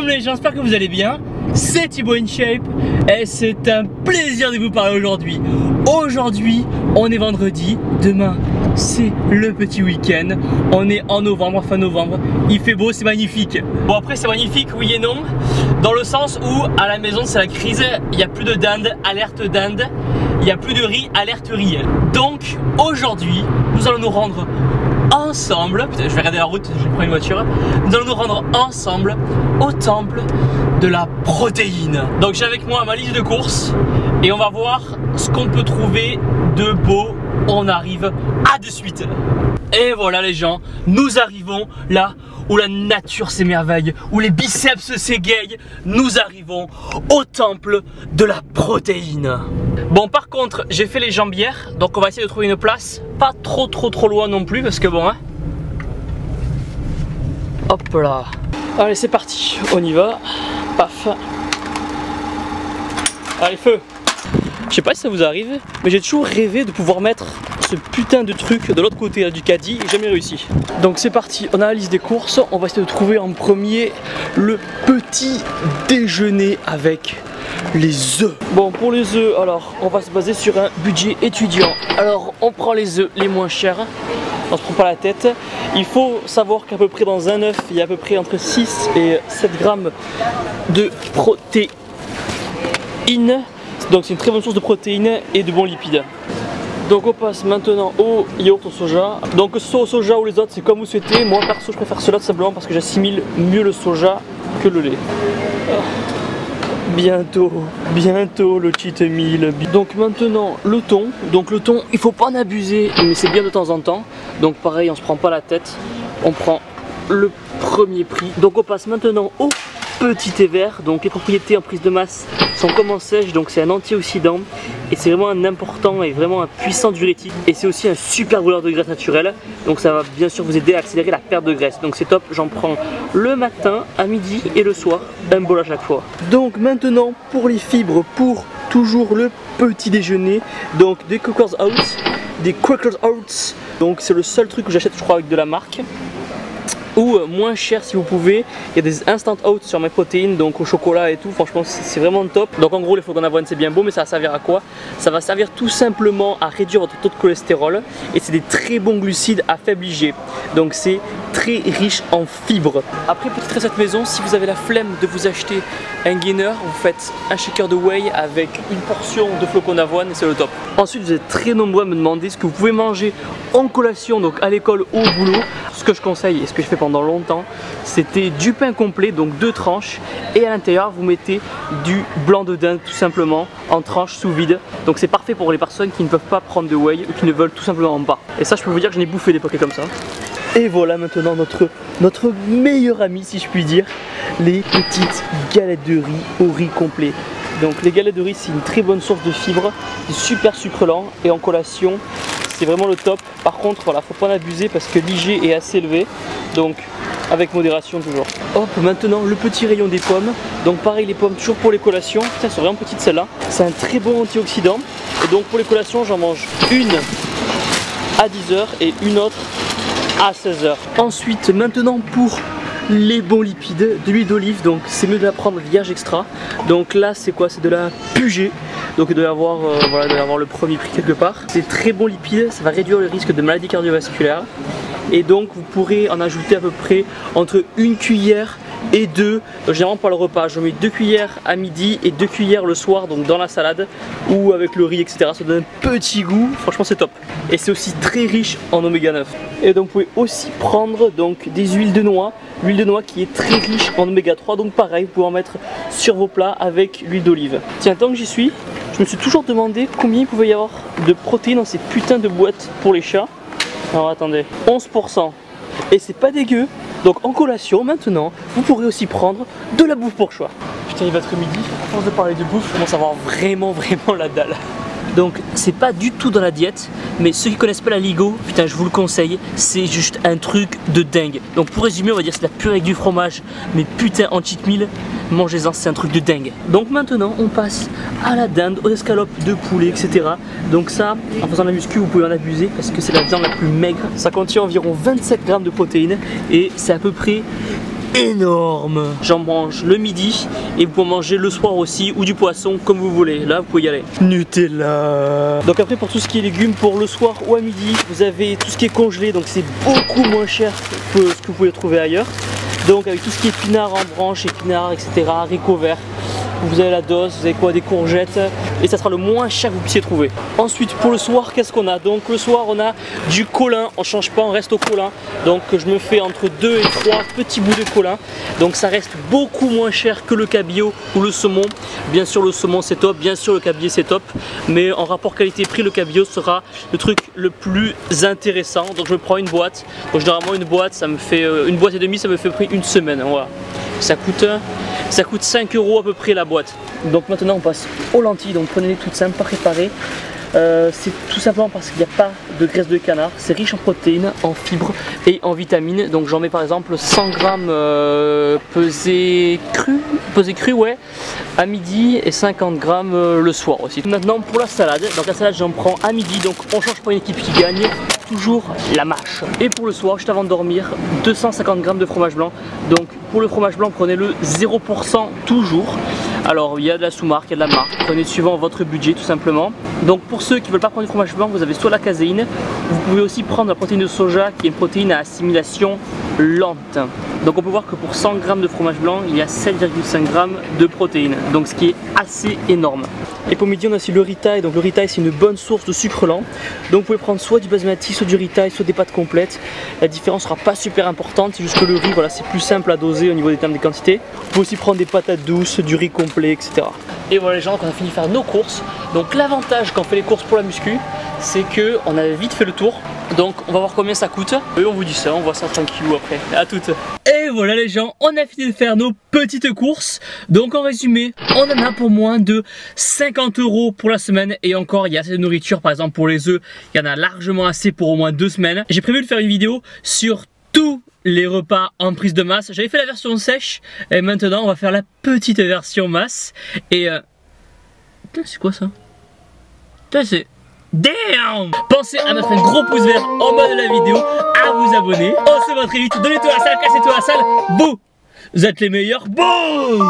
Shalom les gens, j'espère que vous allez bien. C'est Thibaut InShape et c'est un plaisir de vous parler aujourd'hui. Aujourd'hui, on est vendredi, demain c'est le petit week-end. On est en novembre, fin novembre, il fait beau, c'est magnifique. Bon après c'est magnifique, oui et non, dans le sens où à la maison c'est la crise, il n'y a plus de dinde, alerte dinde, il n'y a plus de riz, alerte riz. Donc aujourd'hui, nous allons nous rendre ensemble, putain, je vais regarder la route, je prends une voiture. Nous allons nous rendre ensemble au temple de la protéine. Donc j'ai avec moi ma liste de courses et on va voir ce qu'on peut trouver de beau. On arrive à de suite. Et voilà les gens, nous arrivons là où la nature s'émerveille, où les biceps s'égayent. Nous arrivons au temple de la protéine. Bon par contre j'ai fait les jambières, donc on va essayer de trouver une place pas trop loin non plus parce que bon hein. Hop là. Allez c'est parti, on y va. Paf. Allez feu. Je sais pas si ça vous arrive, mais j'ai toujours rêvé de pouvoir mettre ce putain de truc de l'autre côté là, du caddie et jamais réussi. Donc c'est parti, on a la liste des courses, on va essayer de trouver en premier le petit déjeuner avec les œufs. Bon pour les œufs, alors on va se baser sur un budget étudiant. Alors on prend les œufs les moins chers, on se prend pas la tête. Il faut savoir qu'à peu près dans un œuf, il y a à peu près entre 6 et 7 grammes de protéines. Donc c'est une très bonne source de protéines et de bons lipides. Donc on passe maintenant au yaourt au soja. Donc que ce soit au soja ou les autres, c'est comme vous souhaitez. Moi perso je préfère cela tout simplement parce que j'assimile mieux le soja que le lait. Bientôt le cheat meal. Donc maintenant le thon. Donc le thon, il faut pas en abuser, mais c'est bien de temps en temps. Donc pareil, on se prend pas la tête. On prend le premier prix. Donc on passe maintenant au petit thé vert. Donc les propriétés en prise de masse sont comme en sèche, donc c'est un antioxydant et c'est vraiment un important et vraiment un puissant diurétique, et c'est aussi un super brûleur de graisse naturelle, donc ça va bien sûr vous aider à accélérer la perte de graisse. Donc c'est top, j'en prends le matin, à midi et le soir, un bol à chaque fois. Donc maintenant pour les fibres, pour toujours le petit déjeuner, donc des Quakers Oats, donc c'est le seul truc que j'achète je crois avec de la marque, ou moins cher si vous pouvez. Il y a des instant oats sur mes protéines, donc au chocolat et tout, franchement c'est vraiment top. Donc en gros les flocons d'avoine c'est bien beau, mais ça va servir à quoi? Ça va servir tout simplement à réduire votre taux de cholestérol, et c'est des très bons glucides à faible IG, donc c'est très riche en fibres. Après petite recette maison, si vous avez la flemme de vous acheter un gainer, vous faites un shaker de whey avec une portion de flocons d'avoine et c'est le top. Ensuite vous êtes très nombreux à me demander ce que vous pouvez manger en collation, donc à l'école ou au boulot. Ce que je conseille et ce que je fais pendant longtemps, c'était du pain complet, donc 2 tranches, et à l'intérieur vous mettez du blanc de dinde tout simplement en tranches sous vide. Donc c'est parfait pour les personnes qui ne peuvent pas prendre de whey ou qui ne veulent tout simplement pas. Et ça je peux vous dire que je n'ai bouffé des paquets comme ça. Et voilà maintenant notre meilleur ami si je puis dire, les petites galettes de riz au riz complet. Donc les galettes de riz c'est une très bonne source de fibres, c'est super sucre lent et en collation c'est vraiment le top. Par contre voilà, faut pas en abuser parce que l'IG est assez élevé, donc avec modération toujours. Hop, maintenant le petit rayon des pommes. Donc pareil les pommes toujours pour les collations. Putain, elles sont vraiment petites celles-là. C'est un très bon antioxydant. Et donc pour les collations j'en mange une à 10 h et une autre à 16 h. Ensuite maintenant pour les bons lipides, de l'huile d'olive, donc c'est mieux de la prendre vierge extra. Donc là c'est quoi? C'est de la Puget. Donc il doit y avoir, voilà, il doit y avoir le premier prix quelque part. C'est très bon lipide, ça va réduire le risque de maladie cardiovasculaire. Et donc vous pourrez en ajouter à peu près entre 1 cuillère et 2, généralement pas le repas. Je mets 2 cuillères à midi et 2 cuillères le soir, donc dans la salade ou avec le riz, etc. Ça donne un petit goût, franchement c'est top. Et c'est aussi très riche en oméga 9. Et donc vous pouvez aussi prendre donc des huiles de noix. L'huile de noix qui est très riche en oméga 3, donc pareil, vous pouvez en mettre sur vos plats avec l'huile d'olive. Tiens, tant que j'y suis, je me suis toujours demandé combien il pouvait y avoir de protéines dans ces putains de boîtes pour les chats. Alors attendez, 11%. Et c'est pas dégueu. Donc en collation maintenant, vous pourrez aussi prendre de la bouffe pour choix. Putain, il va être midi, à force de parler de bouffe, je commence à avoir vraiment la dalle. Donc c'est pas du tout dans la diète, mais ceux qui connaissent pas la Ligo, putain je vous le conseille, c'est juste un truc de dingue. Donc pour résumer on va dire c'est de la purée avec du fromage, mais putain en cheat meal, mangez-en, c'est un truc de dingue. Donc maintenant on passe à la dinde, aux escalopes de poulet, etc. Donc ça, en faisant la muscu vous pouvez en abuser parce que c'est la viande la plus maigre. Ça contient environ 27 grammes de protéines et c'est à peu près énorme. J'en mange le midi et vous pouvez manger le soir aussi ou du poisson comme vous voulez. Là vous pouvez y aller. Nutella. Donc après pour tout ce qui est légumes pour le soir ou à midi, vous avez tout ce qui est congelé, donc c'est beaucoup moins cher que ce que vous pouvez trouver ailleurs. Donc avec tout ce qui est épinards en branche, épinards, etc., haricots verts, vous avez la dose, vous avez quoi, des courgettes, et ça sera le moins cher que vous puissiez trouver. Ensuite pour le soir, qu'est-ce qu'on a? Donc le soir on a du colin, on change pas, on reste au colin. Donc je me fais entre 2 et 3 petits bouts de colin. Donc ça reste beaucoup moins cher que le cabillaud ou le saumon. Bien sûr le saumon c'est top, bien sûr le cabillaud c'est top, mais en rapport qualité-prix le cabillaud sera le truc le plus intéressant. Donc je me prends une boîte, donc généralement une boîte ça me fait une boîte et demie, ça me fait prix une semaine, voilà. Ça coûte 5 € à peu près la boîte. Donc maintenant on passe aux lentilles, donc prenez-les toutes simples, pas préparées. C'est tout simplement parce qu'il n'y a pas de graisse de canard, c'est riche en protéines, en fibres et en vitamines. Donc j'en mets par exemple 100 grammes pesés cru ouais, à midi et 50 grammes le soir aussi. Maintenant pour la salade, donc la salade j'en prends à midi, donc on change pas une équipe qui gagne, toujours la mâche. Et pour le soir, juste avant de dormir, 250 grammes de fromage blanc. Donc pour le fromage blanc, prenez-le 0% toujours. Alors il y a de la sous-marque, il y a de la marque, prenez suivant votre budget tout simplement. Donc pour ceux qui ne veulent pas prendre du fromage blanc, vous avez soit la caséine, vous pouvez aussi prendre la protéine de soja qui est une protéine à assimilation lente. Donc on peut voir que pour 100 grammes de fromage blanc, il y a 7,5 grammes de protéines, donc ce qui est assez énorme. Et pour midi on a aussi le ritaille, donc le ritaille c'est une bonne source de sucre lent. Donc vous pouvez prendre soit du basmati, soit du ritaille, soit des pâtes complètes. La différence sera pas super importante, c'est juste que le riz, voilà, c'est plus simple à doser au niveau des termes des quantités. Vous pouvez aussi prendre des patates douces, du riz complet, etc. Et voilà les gens, on a fini de faire nos courses. Donc l'avantage quand on fait les courses pour la muscu, c'est que on a vite fait le tour. Donc on va voir combien ça coûte. Et on vous dit ça, on voit ça tranquillou après. À toutes. Et voilà les gens, on a fini de faire nos petites courses. Donc en résumé, on en a pour moins de 50 € pour la semaine. Et encore, il y a assez de nourriture, par exemple pour les œufs, il y en a largement assez pour au moins 2 semaines. J'ai prévu de faire une vidéo sur tous les repas en prise de masse. J'avais fait la version sèche et maintenant on va faire la petite version masse. Et putain, c'est quoi ça? Putain, c'est... Damn! Pensez à mettre un gros pouce vert en bas de la vidéo, à vous abonner. On se voit très vite. Donnez-toi la salle, cassez-toi la salle. Bouh! Vous êtes les meilleurs. Bouh!